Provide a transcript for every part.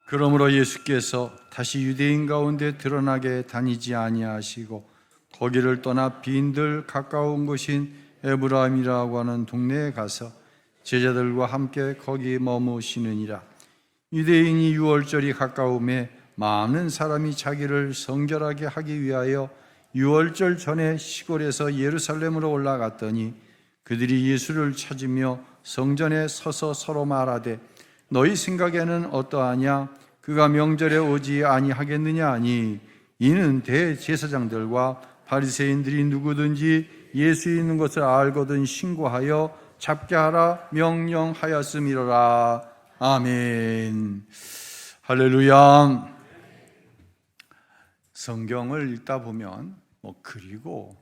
그러므로 예수께서 다시 유대인 가운데 드러나게 다니지 아니하시고 거기를 떠나 빈들 가까운 곳인 에브라임이라고 하는 동네에 가서 제자들과 함께 거기 머무시느니라. 유대인이 유월절이 가까움에 많은 사람이 자기를 성결하게 하기 위하여 유월절 전에 시골에서 예루살렘으로 올라갔더니 그들이 예수를 찾으며 성전에 서서 서로 말하되 너희 생각에는 어떠하냐? 그가 명절에 오지 아니하겠느냐 하니 이는 대제사장들과 바리새인들이 누구든지 예수 있는 것을 알거든 신고하여 잡게 하라 명령하였음이로라. 아멘. 할렐루야. 성경을 읽다 보면 그리고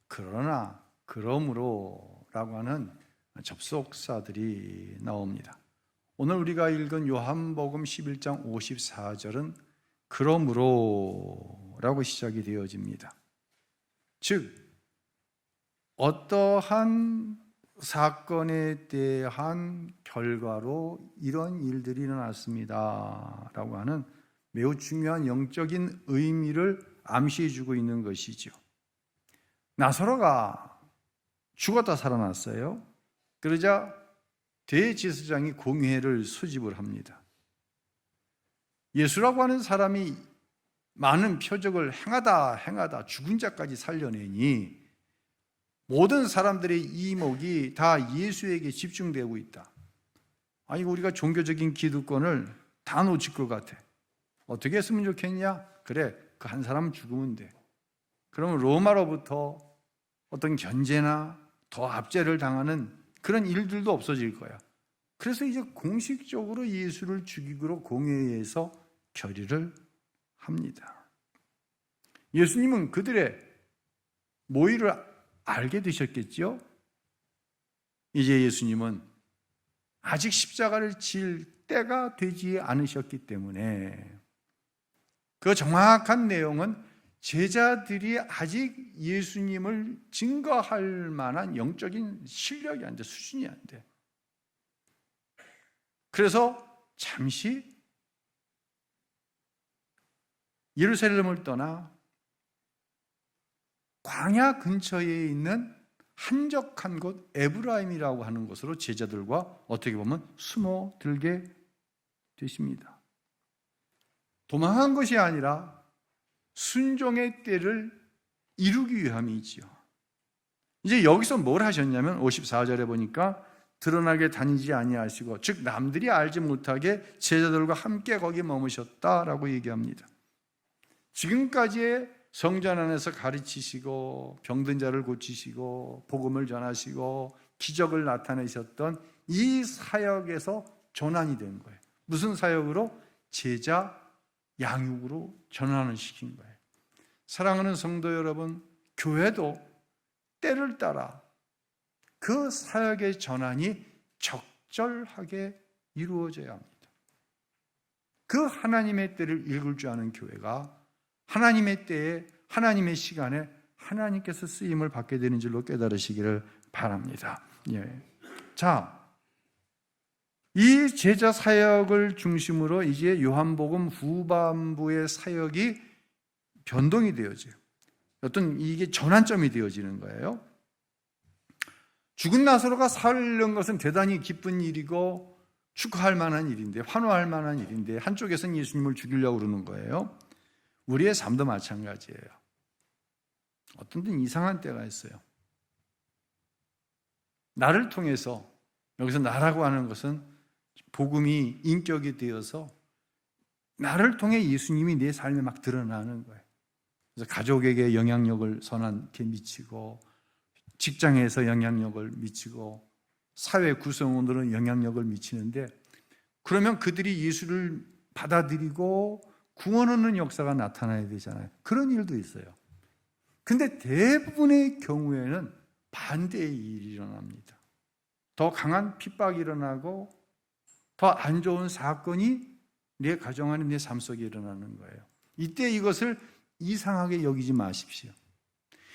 그러나 그러므로라고 하는 접속사들이 나옵니다. 오늘 우리가 읽은 요한복음 11장 54절은 그러므로라고 시작이 되어집니다. 즉 어떠한 사건에 대한 결과로 이런 일들이 일어났습니다 라고 하는 매우 중요한 영적인 의미를 암시해 주고 있는 것이죠. 나사로가 죽었다 살아났어요. 그러자 대제사장이 공회를 소집을 합니다. 예수라고 하는 사람이 많은 표적을 행하다 죽은 자까지 살려내니 모든 사람들의 이목이 다 예수에게 집중되고 있다. 아니 우리가 종교적인 기득권을 다 놓칠 것 같아. 어떻게 했으면 좋겠냐? 그래, 그 한 사람 죽으면 돼. 그러면 로마로부터 어떤 견제나 더 압제를 당하는 그런 일들도 없어질 거야. 그래서 이제 공식적으로 예수를 죽이기로 공회에서 결의를 합니다. 예수님은 그들의 모의를 알게 되셨겠죠? 이제 예수님은 아직 십자가를 질 때가 되지 않으셨기 때문에 그 정확한 내용은 제자들이 아직 예수님을 증거할 만한 영적인 실력이 안 돼, 수준이 안 돼. 그래서 잠시 예루살렘을 떠나 광야 근처에 있는 한적한 곳 에브라임이라고 하는 곳으로 제자들과 어떻게 보면 숨어들게 되십니다. 도망한 것이 아니라 순종의 때를 이루기 위함이지요. 이제 여기서 뭘 하셨냐면 54절에 보니까 드러나게 다니지 아니하시고 즉 남들이 알지 못하게 제자들과 함께 거기 머무셨다라고 얘기합니다. 지금까지의 성전 안에서 가르치시고 병든 자를 고치시고 복음을 전하시고 기적을 나타내셨던 이 사역에서 전환이 된 거예요. 무슨 사역으로? 제자 양육으로 전환을 시킨 거예요. 사랑하는 성도 여러분, 교회도 때를 따라 그 사역의 전환이 적절하게 이루어져야 합니다. 그 하나님의 때를 읽을 줄 아는 교회가 하나님의 때에 하나님의 시간에 하나님께서 쓰임을 받게 되는 줄로 깨달으시기를 바랍니다. 예. 자, 이 제자 사역을 중심으로 이제 요한복음 후반부의 사역이 변동이 되어져요. 어떤 이게 전환점이 되어지는 거예요. 죽은 나사로가 살는 것은 대단히 기쁜 일이고 축하할 만한 일인데, 환호할 만한 일인데 한쪽에서는 예수님을 죽이려고 그러는 거예요. 우리의 삶도 마찬가지예요. 어떤 때는 이상한 때가 있어요. 나를 통해서, 여기서 나라고 하는 것은 복음이 인격이 되어서 나를 통해 예수님이 내 삶에 막 드러나는 거예요. 그래서 가족에게 영향력을 선하게 미치고, 직장에서 영향력을 미치고, 사회 구성원들은 영향력을 미치는데, 그러면 그들이 예수를 받아들이고 구원하는 역사가 나타나야 되잖아요. 그런 일도 있어요. 근데 대부분의 경우에는 반대의 일이 일어납니다. 더 강한 핍박이 일어나고 더 안 좋은 사건이 내 가정 안에 내 삶 속에 일어나는 거예요. 이때 이것을 이상하게 여기지 마십시오.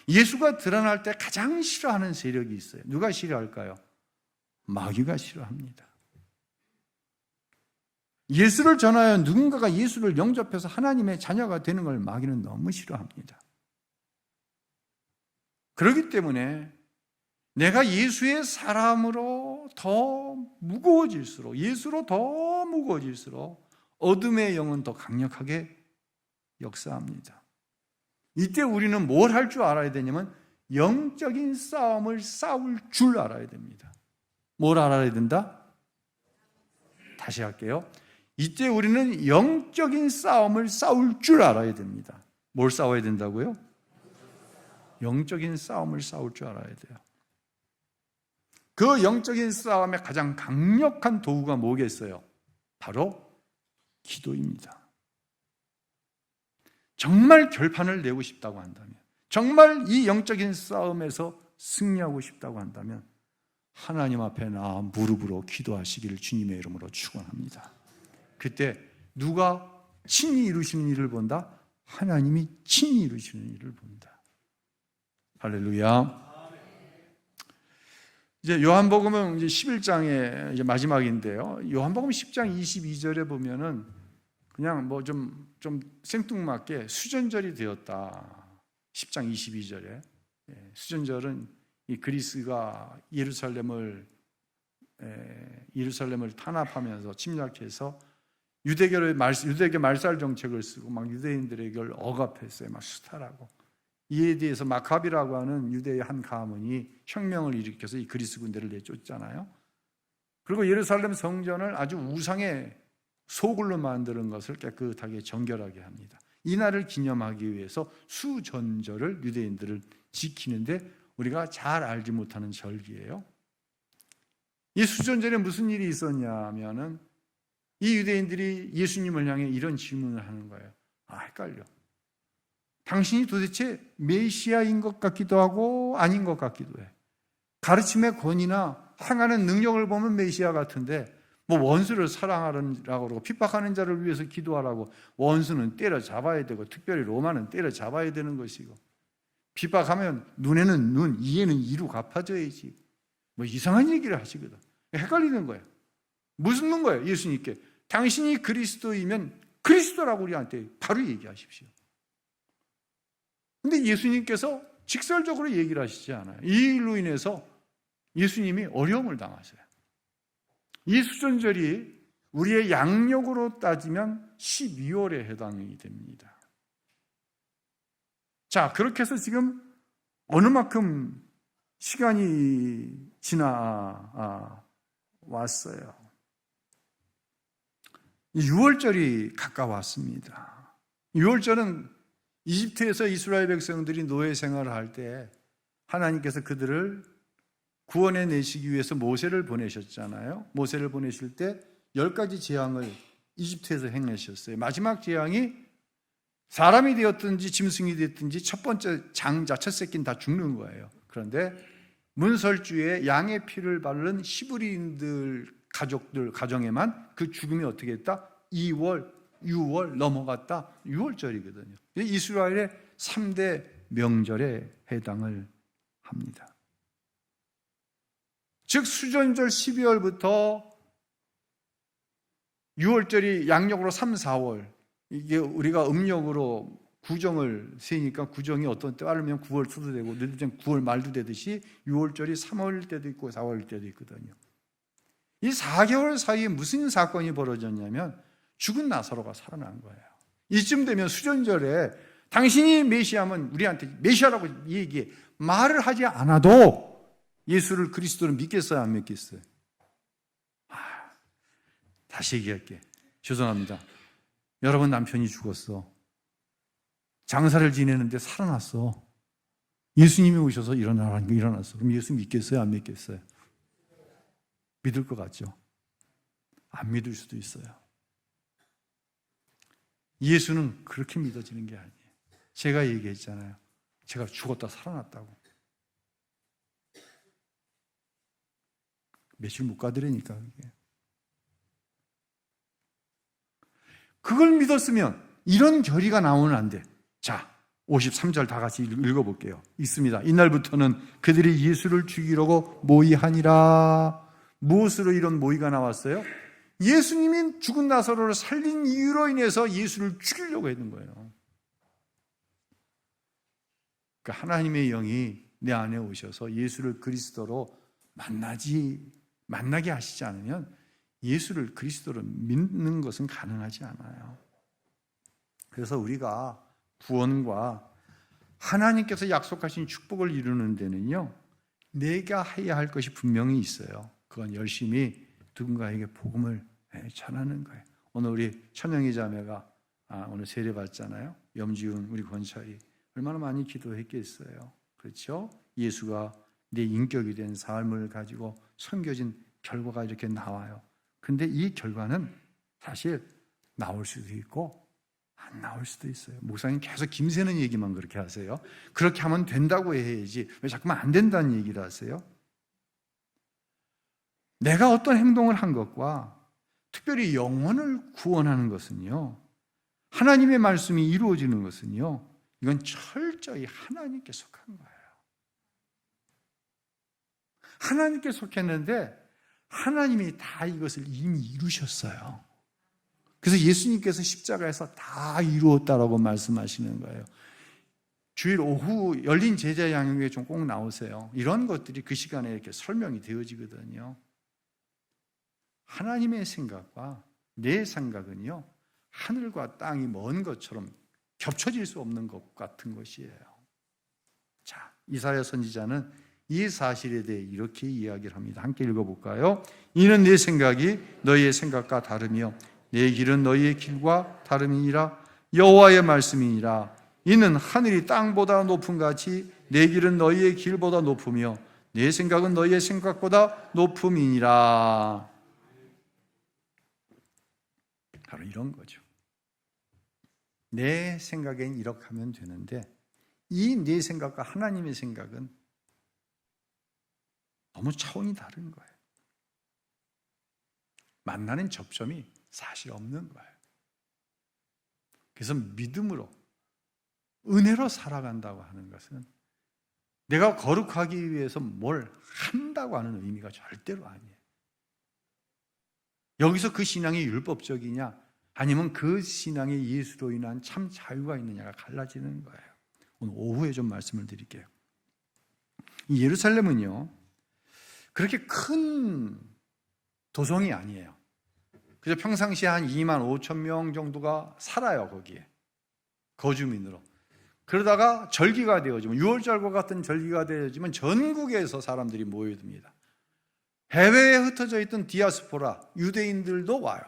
예수가 드러날 때 가장 싫어하는 세력이 있어요. 누가 싫어할까요? 마귀가 싫어합니다. 예수를 전하여 누군가가 예수를 영접해서 하나님의 자녀가 되는 걸 마귀는 너무 싫어합니다. 그렇기 때문에 내가 예수의 사람으로 더 무거워질수록, 예수로 더 무거워질수록 어둠의 영은 더 강력하게 역사합니다. 이때 우리는 뭘 할 줄 알아야 되냐면 영적인 싸움을 싸울 줄 알아야 됩니다. 뭘 알아야 된다? 다시 할게요. 이때 우리는 영적인 싸움을 싸울 줄 알아야 됩니다. 뭘 싸워야 된다고요? 영적인 싸움을 싸울 줄 알아야 돼요. 그 영적인 싸움의 가장 강력한 도구가 뭐겠어요? 바로 기도입니다. 정말 결판을 내고 싶다고 한다면, 정말 이 영적인 싸움에서 승리하고 싶다고 한다면 하나님 앞에 나아 무릎으로 기도하시기를 주님의 이름으로 축원합니다. 그때 누가 친히 이루시는 일을 본다? 하나님이 친히 이루시는 일을 본다. 할렐루야. 이제 요한복음은 이제 11장의 이제 마지막인데요. 요한복음 10장 22절에 보면은 그냥 뭐 좀 생뚱맞게 수전절이 되었다. 10장 22절에 수전절은 이 그리스가 예루살렘을 탄압하면서 침략해서 유대계 말살 정책을 쓰고 막 유대인들에게 억압했어요. 막 수탈하고. 이에 대해서 마카비라고 하는 유대의 한 가문이 혁명을 일으켜서 이 그리스 군대를 내쫓잖아요. 그리고 예루살렘 성전을 아주 우상의 소굴로 만드는 것을 깨끗하게 정결하게 합니다. 이 날을 기념하기 위해서 수전절을 유대인들을 지키는데 우리가 잘 알지 못하는 절기예요. 이 수전절에 무슨 일이 있었냐면은 이 유대인들이 예수님을 향해 이런 질문을 하는 거예요. 헷갈려. 당신이 도대체 메시아인 것 같기도 하고 아닌 것 같기도 해. 가르침의 권위나 행하는 능력을 보면 메시아 같은데 뭐 원수를 사랑하라고 그러고 핍박하는 자를 위해서 기도하라고 원수는 때려잡아야 되고 특별히 로마는 때려잡아야 되는 것이고 핍박하면 눈에는 눈, 이에는 이로 갚아줘야지. 뭐 이상한 얘기를 하시거든. 헷갈리는 거예요. 묻는 거예요. 예수님께. 당신이 그리스도이면 그리스도라고 우리한테 바로 얘기하십시오. 근데 예수님께서 직설적으로 얘기를 하시지 않아요. 이 일로 인해서 예수님이 어려움을 당하세요. 이 수전절이 우리의 양력으로 따지면 12월에 해당이 됩니다. 자, 그렇게 해서 지금 어느 만큼 시간이 지나 왔어요. 6월절이 가까웠습니다. 6월절은 이집트에서 이스라엘 백성들이 노예 생활을 할 때 하나님께서 그들을 구원해 내시기 위해서 모세를 보내셨잖아요. 모세를 보내실 때 10가지 재앙을 이집트에서 행하셨어요. 마지막 재앙이 사람이 되었든지 짐승이 되었든지 첫 번째 장자, 첫 새끼는 다 죽는 거예요. 그런데 문설주에 양의 피를 바른 히브리인들 가족들 가정에만 그 죽음이 어떻게 했다? 2월, 6월 넘어갔다. 6월절이거든요. 이스라엘의 3대 명절에 해당을 합니다. 즉 수전절 12월부터 6월절이 양력으로 3, 4월, 이게 우리가 음력으로 구정을 세니까 구정이 어떤 때 빠르면 9월 초도 되고 늦으면 9월 말도 되듯이 6월절이 3월 때도 있고 4월 때도 있거든요. 이 4개월 사이에 무슨 사건이 벌어졌냐면 죽은 나사로가 살아난 거예요. 이쯤 되면 수전절에 당신이 메시아면 우리한테 메시아라고 얘기해. 말을 하지 않아도 예수를 그리스도를 믿겠어요, 안 믿겠어요? 다시 얘기할게. 죄송합니다. 여러분 남편이 죽었어. 장사를 지내는데 살아났어. 예수님이 오셔서 일어나라는 게 일어났어. 그럼 예수 믿겠어요, 안 믿겠어요? 믿을 것 같죠? 안 믿을 수도 있어요. 예수는 그렇게 믿어지는 게 아니에요. 제가 얘기했잖아요. 제가 죽었다 살아났다고. 며칠 못 가더라니까 그게. 그걸 믿었으면 이런 결의가 나오면 안 돼. 자, 53절 다 같이 읽어볼게요. 있습니다. 이날부터는 그들이 예수를 죽이려고 모의하니라. 무엇으로 이런 모의가 나왔어요? 예수님이 죽은 나사로를 살린 이유로 인해서 예수를 죽이려고 했는 거예요. 그러니까 하나님의 영이 내 안에 오셔서 예수를 그리스도로 만나게 하시지 않으면 예수를 그리스도로 믿는 것은 가능하지 않아요. 그래서 우리가 구원과 하나님께서 약속하신 축복을 이루는 데는요, 내가 해야 할 것이 분명히 있어요. 그건 열심히 누군가에게 복음을 전하는 거예요. 오늘 우리 천영희 자매가 오늘 세례 받잖아요. 염지훈, 우리 권차이 얼마나 많이 기도했겠어요. 그렇죠? 예수가 내 인격이 된 삶을 가지고 섬겨진 결과가 이렇게 나와요. 근데 이 결과는 사실 나올 수도 있고 안 나올 수도 있어요. 목사님 계속 김새는 얘기만 그렇게 하세요. 그렇게 하면 된다고 해야지 왜 자꾸만 안 된다는 얘기를 하세요? 내가 어떤 행동을 한 것과 특별히 영혼을 구원하는 것은요, 하나님의 말씀이 이루어지는 것은요, 이건 철저히 하나님께 속한 거예요. 하나님께 속했는데 하나님이 다 이것을 이미 이루셨어요. 그래서 예수님께서 십자가에서 다 이루었다라고 말씀하시는 거예요. 주일 오후 열린 제자 양육에 좀 꼭 나오세요. 이런 것들이 그 시간에 이렇게 설명이 되어지거든요. 하나님의 생각과 내 생각은요, 하늘과 땅이 먼 것처럼 겹쳐질 수 없는 것 같은 것이에요. 자, 이사야 선지자는 이 사실에 대해 이렇게 이야기를 합니다. 함께 읽어볼까요? 이는 내 생각이 너희의 생각과 다르며 내 길은 너희의 길과 다름이니라. 여호와의 말씀이니라. 이는 하늘이 땅보다 높은 같이 내 길은 너희의 길보다 높으며 내 생각은 너희의 생각보다 높음이니라. 바로 이런 거죠. 내 생각엔 이렇게 하면 되는데 이 내 생각과 하나님의 생각은 너무 차원이 다른 거예요. 만나는 접점이 사실 없는 거예요. 그래서 믿음으로, 은혜로 살아간다고 하는 것은 내가 거룩하기 위해서 뭘 한다고 하는 의미가 절대로 아니에요. 여기서 그 신앙이 율법적이냐 아니면 그 신앙이 예수로 인한 참 자유가 있느냐가 갈라지는 거예요. 오늘 오후에 좀 말씀을 드릴게요. 이 예루살렘은요, 그렇게 큰 도성이 아니에요. 그래서 평상시에 한 2만 5천 명 정도가 살아요, 거기에. 거주민으로. 그러다가 절기가 되어지면, 6월절과 같은 절기가 되어지면 전국에서 사람들이 모여듭니다. 해외에 흩어져 있던 디아스포라, 유대인들도 와요.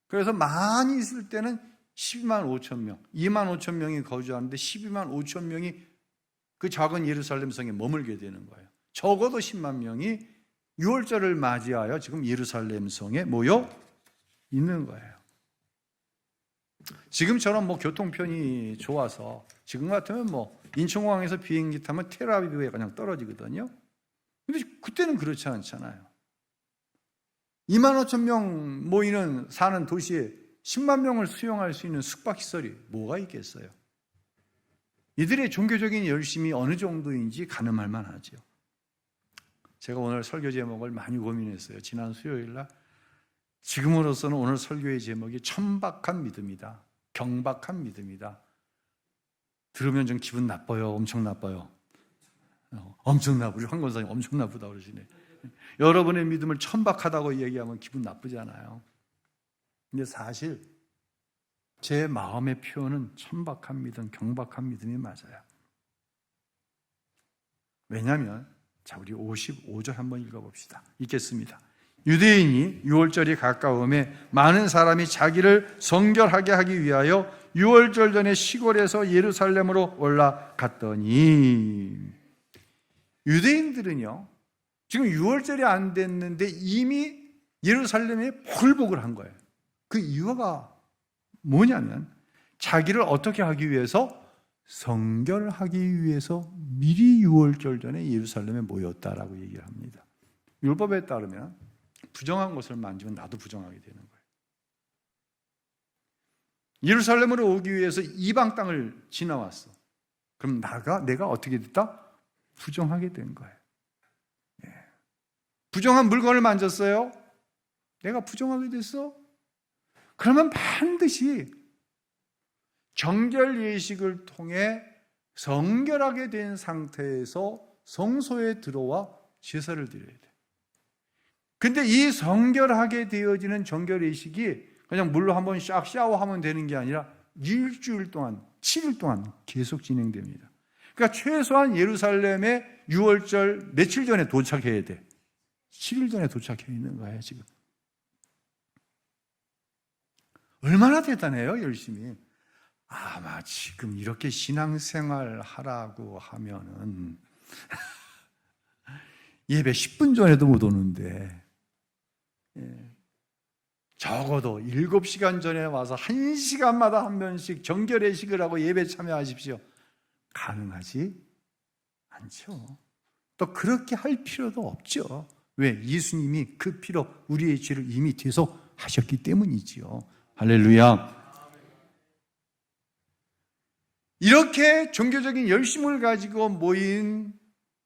그래서 많이 있을 때는 12만 5천 명, 2만 5천 명이 거주하는데 12만 5천 명이 그 작은 예루살렘 성에 머물게 되는 거예요. 적어도 10만 명이 6월절을 맞이하여 지금 예루살렘 성에 모여 있는 거예요. 지금처럼 교통편이 좋아서 지금 같으면 인천공항에서 비행기 타면 텔아비브에 그냥 떨어지거든요. 근데 그때는 그렇지 않잖아요. 2만 5천 명 모이는 사는 도시에 10만 명을 수용할 수 있는 숙박시설이 뭐가 있겠어요? 이들의 종교적인 열심이 어느 정도인지 가늠할 만하죠. 제가 오늘 설교 제목을 많이 고민했어요. 지난 수요일 날. 지금으로서는 오늘 설교의 제목이 천박한 믿음이다. 경박한 믿음이다. 들으면 좀 기분 나빠요. 엄청 나빠요. 엄청 나쁘죠. 우리 황 권사님 엄청 나쁘다 그러시네. 여러분의 믿음을 천박하다고 얘기하면 기분 나쁘잖아요. 근데 사실 제 마음의 표현은 천박한 믿음, 경박한 믿음이 맞아요. 왜냐하면 자, 우리 55절 한번 읽어봅시다. 읽겠습니다. 유대인이 6월절이 가까움에 많은 사람이 자기를 성결하게 하기 위하여 6월절 전에 시골에서 예루살렘으로 올라갔더니, 유대인들은요 지금 6월절이 안 됐는데 이미 예루살렘에 벌복을 한 거예요. 그 이유가 뭐냐면 자기를 어떻게 하기 위해서? 성결하기 위해서 미리 6월절 전에 예루살렘에 모였다라고 얘기를 합니다. 율법에 따르면 부정한 것을 만지면 나도 부정하게 되는 거예요. 예루살렘으로 오기 위해서 이방 땅을 지나왔어. 그럼 내가 어떻게 됐다? 부정하게 된 거예요. 부정한 물건을 만졌어요? 내가 부정하게 됐어? 그러면 반드시 정결 예식을 통해 성결하게 된 상태에서 성소에 들어와 제사를 드려야 돼. 근데 이 성결하게 되어지는 정결 예식이 그냥 물로 한번 샥 샤워하면 되는 게 아니라 일주일 동안, 7일 동안 계속 진행됩니다. 그러니까 최소한 예루살렘에 6월절 며칠 전에 도착해야 돼. 7일 전에 도착해 있는 거예요, 지금. 얼마나 대단해요, 열심히. 아마 지금 이렇게 신앙생활 하라고 하면은 예배 10분 전에도 못 오는데, 적어도 7시간 전에 와서 1시간마다 한 번씩 정결예식을 하고 예배 참여하십시오. 가능하지 않죠. 또 그렇게 할 필요도 없죠. 왜? 예수님이 그 피로 우리의 죄를 이미 대속하셨기 때문이지요. 할렐루야. 이렇게 종교적인 열심을 가지고 모인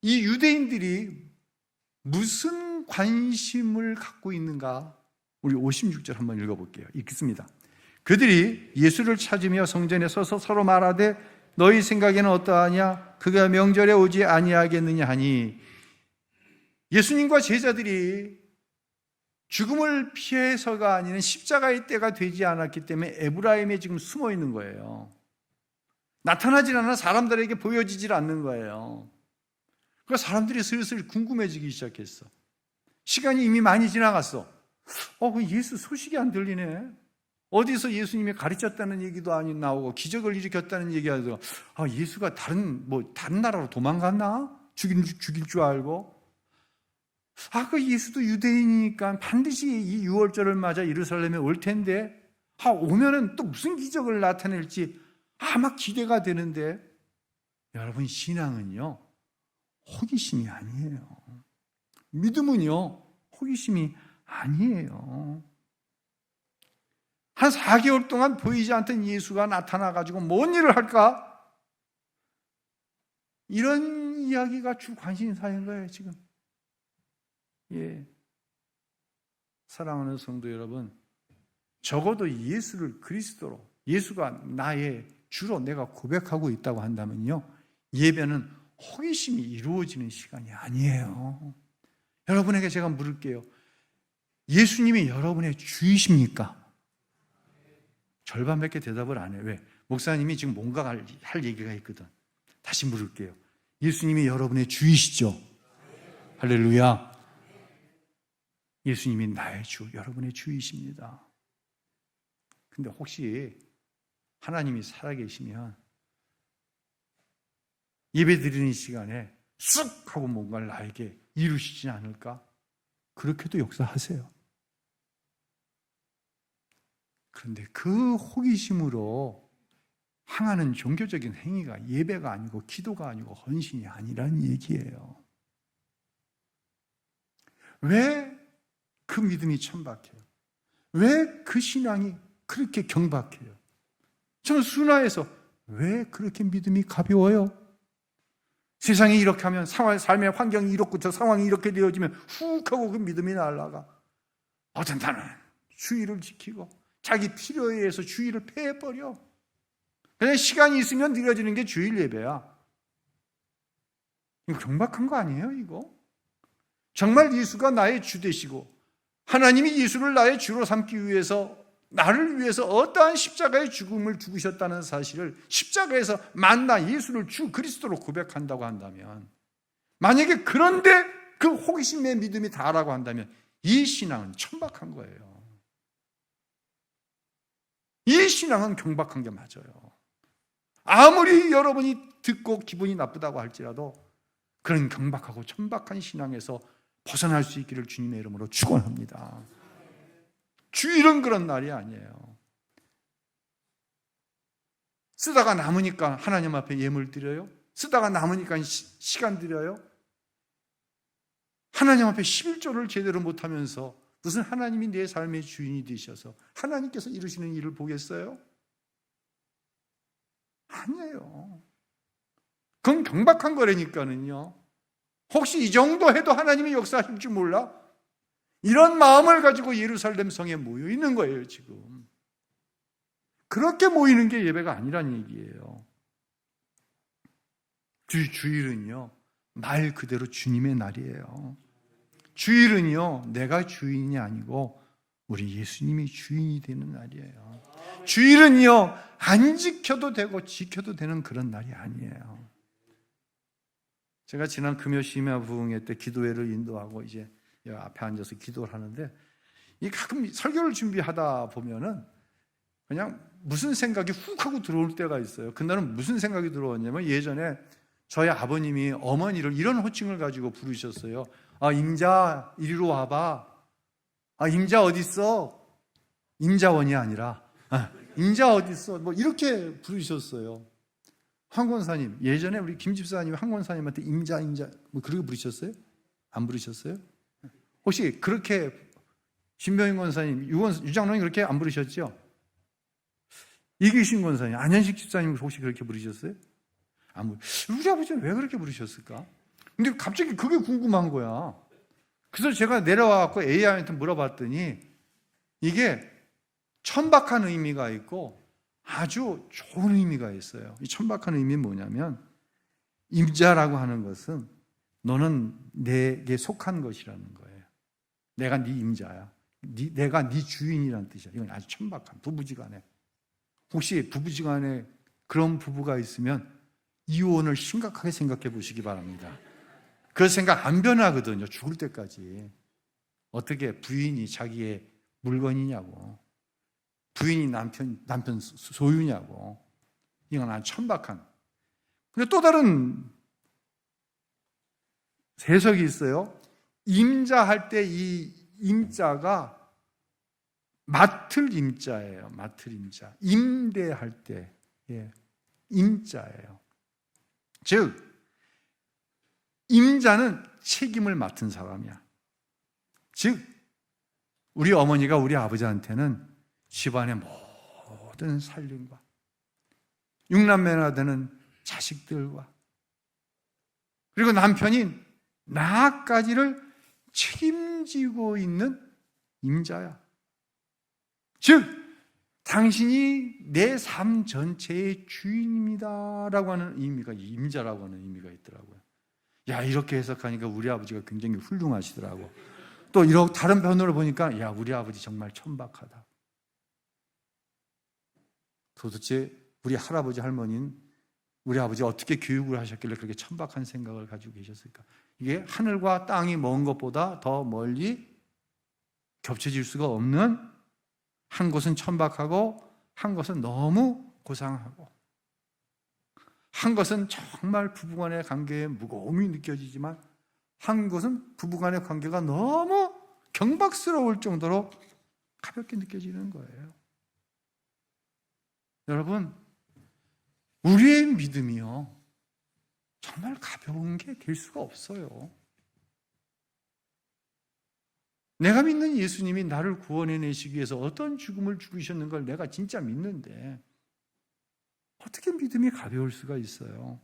이 유대인들이 무슨 관심을 갖고 있는가? 우리 56절 한번 읽어볼게요. 읽습니다. 그들이 예수를 찾으며 성전에 서서 서로 말하되 너희 생각에는 어떠하냐? 그가 명절에 오지 아니하겠느냐 하니, 예수님과 제자들이 죽음을 피해서가 아닌 십자가의 때가 되지 않았기 때문에 에브라임에 지금 숨어 있는 거예요. 나타나질 않아 사람들에게 보여지질 않는 거예요. 그러니까 사람들이 슬슬 궁금해지기 시작했어. 시간이 이미 많이 지나갔어. 그 예수 소식이 안 들리네. 어디서 예수님이 가르쳤다는 얘기도 아니 나오고 기적을 일으켰다는 얘기가 들어. 예수가 다른 나라로 도망갔나? 죽일 줄 알고. 그 예수도 유대인이니까 반드시 이 6월절을 맞아 예루살렘에 올 텐데, 오면은 또 무슨 기적을 나타낼지 막 기대가 되는데, 여러분, 신앙은요 호기심이 아니에요. 믿음은요 호기심이 아니에요. 한 4개월 동안 보이지 않던 예수가 나타나가지고 뭔 일을 할까? 이런 이야기가 주 관심사인 거예요, 지금. 사랑하는 성도 여러분, 적어도 예수를 그리스도로, 예수가 나의 주로 내가 고백하고 있다고 한다면요, 예배는 호기심이 이루어지는 시간이 아니에요. 여러분에게 제가 물을게요. 예수님이 여러분의 주이십니까? 절반밖에 대답을 안 해요. 왜? 목사님이 지금 뭔가 할 얘기가 있거든. 다시 물을게요. 예수님이 여러분의 주이시죠? 할렐루야. 예수님이 나의 주, 여러분의 주이십니다. 근데 혹시 하나님이 살아계시면 예배 드리는 시간에 쑥 하고 뭔가를 나에게 이루시지 않을까? 그렇게도 역사하세요. 그런데 그 호기심으로 향하는 종교적인 행위가 예배가 아니고 기도가 아니고 헌신이 아니라는 얘기예요. 왜 그 믿음이 천박해요? 왜 그 신앙이 그렇게 경박해요? 저는 순화해서 왜 그렇게 믿음이 가벼워요? 세상이 이렇게 하면, 삶의 환경이 이렇고 저 상황이 이렇게 되어지면 훅 하고 그 믿음이 날아가. 어쩐다는 주의를 지키고 자기 필요에 의해서 주의를 패해버려. 그냥 시간이 있으면 드려지는 게 주일 예배야. 이거 경박한 거 아니에요, 이거? 정말 예수가 나의 주 되시고 하나님이 예수를 나의 주로 삼기 위해서, 나를 위해서 어떠한 십자가의 죽음을 죽으셨다는 사실을 십자가에서 만나 예수를 주 그리스도로 고백한다고 한다면, 만약에 그런데 그 호기심의 믿음이 다라고 한다면 이 신앙은 천박한 거예요. 이 신앙은 경박한 게 맞아요. 아무리 여러분이 듣고 기분이 나쁘다고 할지라도 그런 경박하고 천박한 신앙에서 벗어날 수 있기를 주님의 이름으로 축원합니다. 주일은 그런 날이 아니에요. 쓰다가 남으니까 하나님 앞에 예물 드려요? 쓰다가 남으니까 시간 드려요? 하나님 앞에 11조를 제대로 못하면서 무슨 하나님이 내 삶의 주인이 되셔서 하나님께서 이루시는 일을 보겠어요? 아니에요. 그건 경박한 거라니까는요. 혹시 이 정도 해도 하나님이 역사하실 줄 몰라? 이런 마음을 가지고 예루살렘 성에 모여 있는 거예요, 지금. 그렇게 모이는 게 예배가 아니란 얘기예요. 주일은요, 말 그대로 주님의 날이에요. 주일은요, 내가 주인이 아니고 우리 예수님이 주인이 되는 날이에요. 주일은요, 안 지켜도 되고 지켜도 되는 그런 날이 아니에요. 제가 지난 금요 심야 부흥회 때 기도회를 인도하고 이제 앞에 앉아서 기도를 하는데, 이 가끔 설교를 준비하다 보면은 그냥 무슨 생각이 훅 하고 들어올 때가 있어요. 그날은 무슨 생각이 들어왔냐면, 예전에 저희 아버님이 어머니를 이런 호칭을 가지고 부르셨어요. 아, 임자 이리로 와봐. 아, 임자 어딨어? 임자원이 아니라 임자 어딨어? 뭐 이렇게 부르셨어요. 황 권사님, 예전에 우리 김 집사님이 황 권사님한테 임자 뭐 그렇게 부르셨어요? 안 부르셨어요? 혹시 그렇게 신병인 권사님, 유장로님 그렇게 안 부르셨죠? 이기신 권사님, 안현식 집사님 혹시 그렇게 부르셨어요? 우리 아버지는 왜 그렇게 부르셨을까? 근데 갑자기 그게 궁금한 거야. 그래서 제가 내려와서 AI한테 물어봤더니, 이게 천박한 의미가 있고 아주 좋은 의미가 있어요. 이 천박한 의미는 뭐냐면, 임자라고 하는 것은 너는 내게 속한 것이라는 거예요. 내가 네 임자야. 내가 네 주인이라는 뜻이야. 이건 아주 천박한, 부부지간에. 혹시 부부지간에 그런 부부가 있으면 이혼을 심각하게 생각해 보시기 바랍니다. 그 생각 안 변하거든요, 죽을 때까지. 어떻게 부인이 자기의 물건이냐고, 부인이 남편 소유냐고. 이건 아주 천박한. 근데 또 다른 해석이 있어요. 임자할 때 이 임자가 맡을 임자예요. 맡을 임자. 임대할 때 임자예요. 즉 임자는 책임을 맡은 사람이야. 즉 우리 어머니가 우리 아버지한테는 집안의 모든 살림과 육남매나 되는 자식들과 그리고 남편인 나까지를 책임지고 있는 임자야. 즉 당신이 내 삶 전체의 주인입니다 라고 하는 의미가, 임자라고 하는 의미가 있더라고요. 야, 이렇게 해석하니까 우리 아버지가 굉장히 훌륭하시더라고. 또 이렇게 다른 변호를 보니까, 야, 우리 아버지 정말 천박하다. 도대체 우리 할아버지 할머니는 우리 아버지 어떻게 교육을 하셨길래 그렇게 천박한 생각을 가지고 계셨을까? 이게 하늘과 땅이 먼 것보다 더 멀리 겹쳐질 수가 없는, 한 곳은 천박하고 한 곳은 너무 고상하고, 한 것은 정말 부부간의 관계에 무거움이 느껴지지만 한 것은 부부간의 관계가 너무 경박스러울 정도로 가볍게 느껴지는 거예요. 여러분, 우리의 믿음이요, 정말 가벼운 게 될 수가 없어요. 내가 믿는 예수님이 나를 구원해내시기 위해서 어떤 죽음을 죽으셨는 걸 내가 진짜 믿는데 어떻게 믿음이 가벼울 수가 있어요?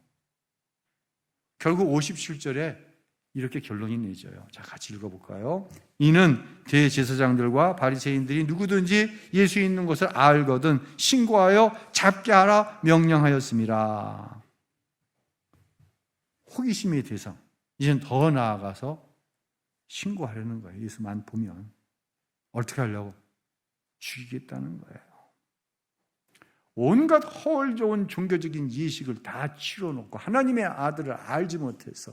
결국 57절에 이렇게 결론이 내져요. 자, 같이 읽어볼까요? 이는 대제사장들과 바리새인들이 누구든지 예수 있는 것을 알거든 신고하여 잡게 하라 명령하였습니다. 호기심의 대상, 이젠 더 나아가서 신고하려는 거예요. 예수만 보면 어떻게 하려고? 죽이겠다는 거예요. 온갖 허울 좋은 종교적인 예식을 다 치러놓고 하나님의 아들을 알지 못해서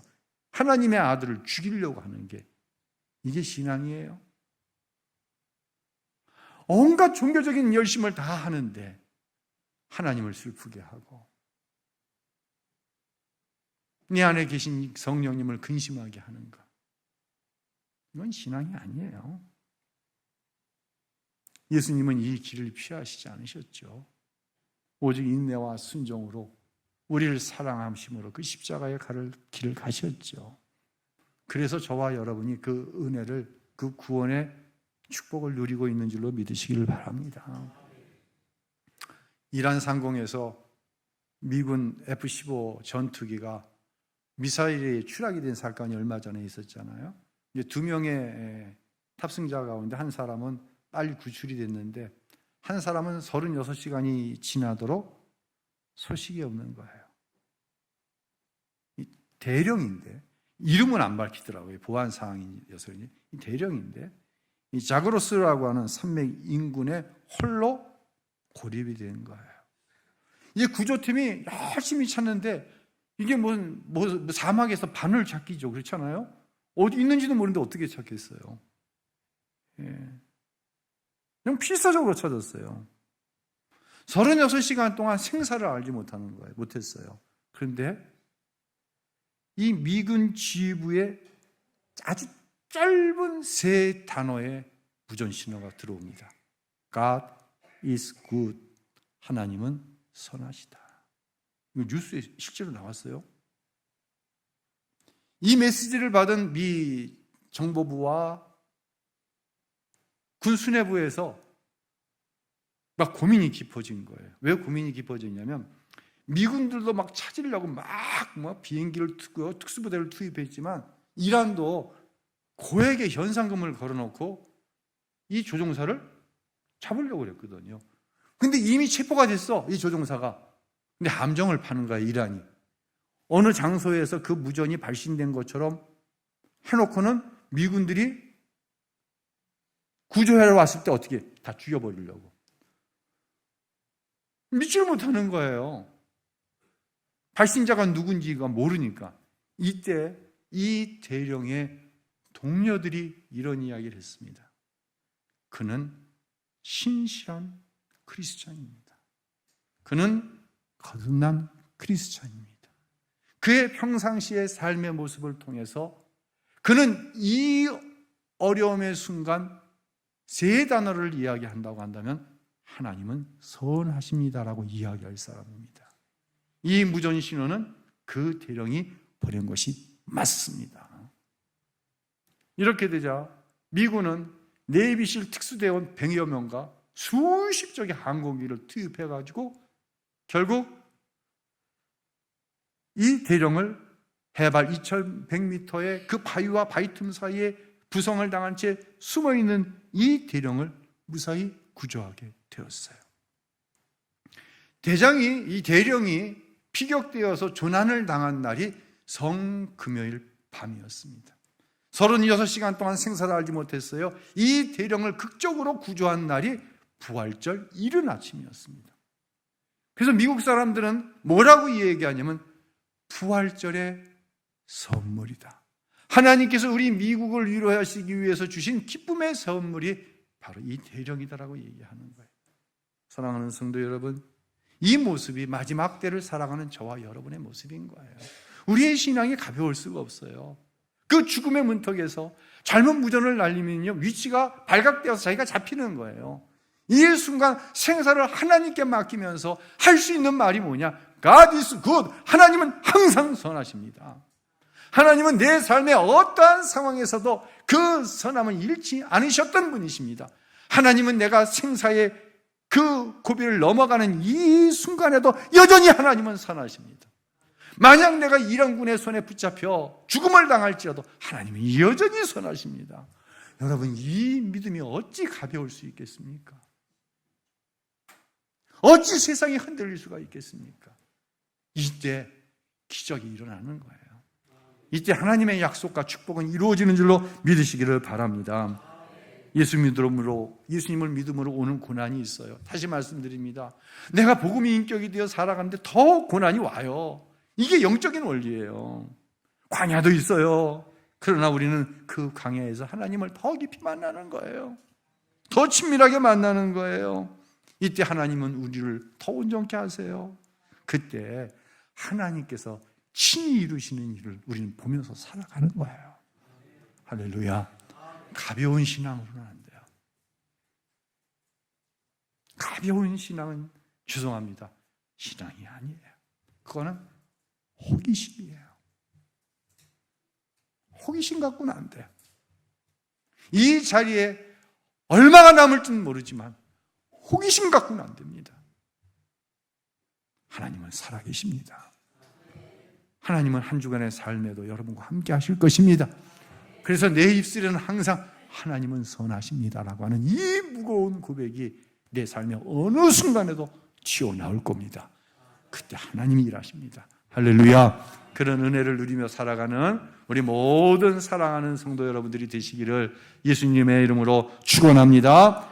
하나님의 아들을 죽이려고 하는 게, 이게 신앙이에요. 온갖 종교적인 열심을 다 하는데 하나님을 슬프게 하고 네 안에 계신 성령님을 근심하게 하는 것, 이건 신앙이 아니에요. 예수님은 이 길을 피하시지 않으셨죠. 오직 인내와 순종으로 우리를 사랑하심으로 그 십자가의 길을 가셨죠. 그래서 저와 여러분이 그 은혜를, 그 구원의 축복을 누리고 있는 줄로 믿으시기를 바랍니다. 이란 상공에서 미군 F-15 전투기가 미사일이 추락이 된 사건이 얼마 전에 있었잖아요. 이제 2명의 탑승자 가운데 한 사람은 빨리 구출이 됐는데 한 사람은 36시간이 지나도록 소식이 없는 거예요. 대령인데 이름은 안 밝히더라고요. 보안 사항이어서 대령인데 이 자그로스라고 하는 산맥 인근에 홀로 고립이 된 거예요. 이제 구조팀이 열심히 찾는데 이게 뭐 사막에서 바늘 찾기죠. 그렇잖아요. 어디 있는지도 모르는데 어떻게 찾겠어요. 예. 그냥 필사적으로 찾았어요. 36시간 동안 생사를 알지 못하는 거예요. 못했어요. 그런데 이 미군 지휘부에 아주 짧은 세 단어의 무전 신호가 들어옵니다. God is good. 하나님은 선하시다. 이거 뉴스에 실제로 나왔어요. 이 메시지를 받은 미 정보부와 군 수뇌부에서 막 고민이 깊어진 거예요. 왜 고민이 깊어졌냐면 미군들도 막 찾으려고 막 비행기를 투고 특수부대를 투입했지만 이란도 고액의 현상금을 걸어놓고 이 조종사를 잡으려고 그랬거든요. 근데 이미 체포가 됐어, 이 조종사가. 근데 함정을 파는 거야, 이란이. 어느 장소에서 그 무전이 발신된 것처럼 해놓고는 미군들이 구조하러 왔을 때 어떻게 다 죽여버리려고. 믿지를 못하는 거예요. 발신자가 누군지가 모르니까. 이때 이 대령의 동료들이 이런 이야기를 했습니다. 그는 신실한 크리스찬입니다. 그는 거듭난 크리스찬입니다. 그의 평상시의 삶의 모습을 통해서 그는 이 어려움의 순간 세 단어를 이야기한다고 한다면 하나님은 선하십니다라고 이야기할 사람입니다. 이 무전 신호는 그 대령이 보낸 것이 맞습니다. 이렇게 되자 미군은 네이비실 특수대원 100여 명과 수십 척의 항공기를 투입해가지고 결국 이 대령을 해발 2100m의 그 바위와 바위 틈 사이에 부성을 당한 채 숨어있는 이 대령을 무사히 구조하게 되었어요. 이 대령이 피격되어서 조난을 당한 날이 성금요일 밤이었습니다. 36시간 동안 생사를 알지 못했어요. 이 대령을 극적으로 구조한 날이 부활절 이른 아침이었습니다. 그래서 미국 사람들은 뭐라고 얘기하냐면 부활절의 선물이다. 하나님께서 우리 미국을 위로하시기 위해서 주신 기쁨의 선물이 바로 이 대령이다라고 얘기하는 거예요. 사랑하는 성도 여러분, 이 모습이 마지막 때를 살아가는 저와 여러분의 모습인 거예요. 우리의 신앙이 가벼울 수가 없어요. 그 죽음의 문턱에서 잘못 무전을 날리면요, 위치가 발각되어서 자기가 잡히는 거예요. 이 순간 생사를 하나님께 맡기면서 할 수 있는 말이 뭐냐? God is good. 하나님은 항상 선하십니다. 하나님은 내 삶의 어떠한 상황에서도 그 선함을 잃지 않으셨던 분이십니다. 하나님은 내가 생사의 그 고비를 넘어가는 이 순간에도 여전히 하나님은 선하십니다. 만약 내가 이란군의 손에 붙잡혀 죽음을 당할지라도 하나님은 여전히 선하십니다. 여러분, 이 믿음이 어찌 가벼울 수 있겠습니까? 어찌 세상이 흔들릴 수가 있겠습니까? 이때 기적이 일어나는 거예요. 이때 하나님의 약속과 축복은 이루어지는 줄로 믿으시기를 바랍니다. 예수님을 믿음으로 오는 고난이 있어요. 다시 말씀드립니다. 내가 복음이 인격이 되어 살아가는데 더 고난이 와요. 이게 영적인 원리예요. 광야도 있어요. 그러나 우리는 그 광야에서 하나님을 더 깊이 만나는 거예요. 더 친밀하게 만나는 거예요. 이때 하나님은 우리를 더 온전케 하세요. 그때 하나님께서 친히 이루시는 일을 우리는 보면서 살아가는 거예요. 할렐루야. 가벼운 신앙으로는 안 돼요. 가벼운 신앙은 죄송합니다, 신앙이 아니에요. 그거는 호기심이에요. 호기심 갖고는 안 돼요. 이 자리에 얼마가 남을지는 모르지만 호기심 갖고는 안 됩니다. 하나님은 살아계십니다. 하나님은 한 주간의 삶에도 여러분과 함께 하실 것입니다. 그래서 내 입술에는 항상 하나님은 선하십니다라고 하는 이 무거운 고백이 내 삶에 어느 순간에도 튀어나올 겁니다. 그때 하나님이 일하십니다. 할렐루야. 그런 은혜를 누리며 살아가는 우리 모든 사랑하는 성도 여러분들이 되시기를 예수님의 이름으로 축원합니다.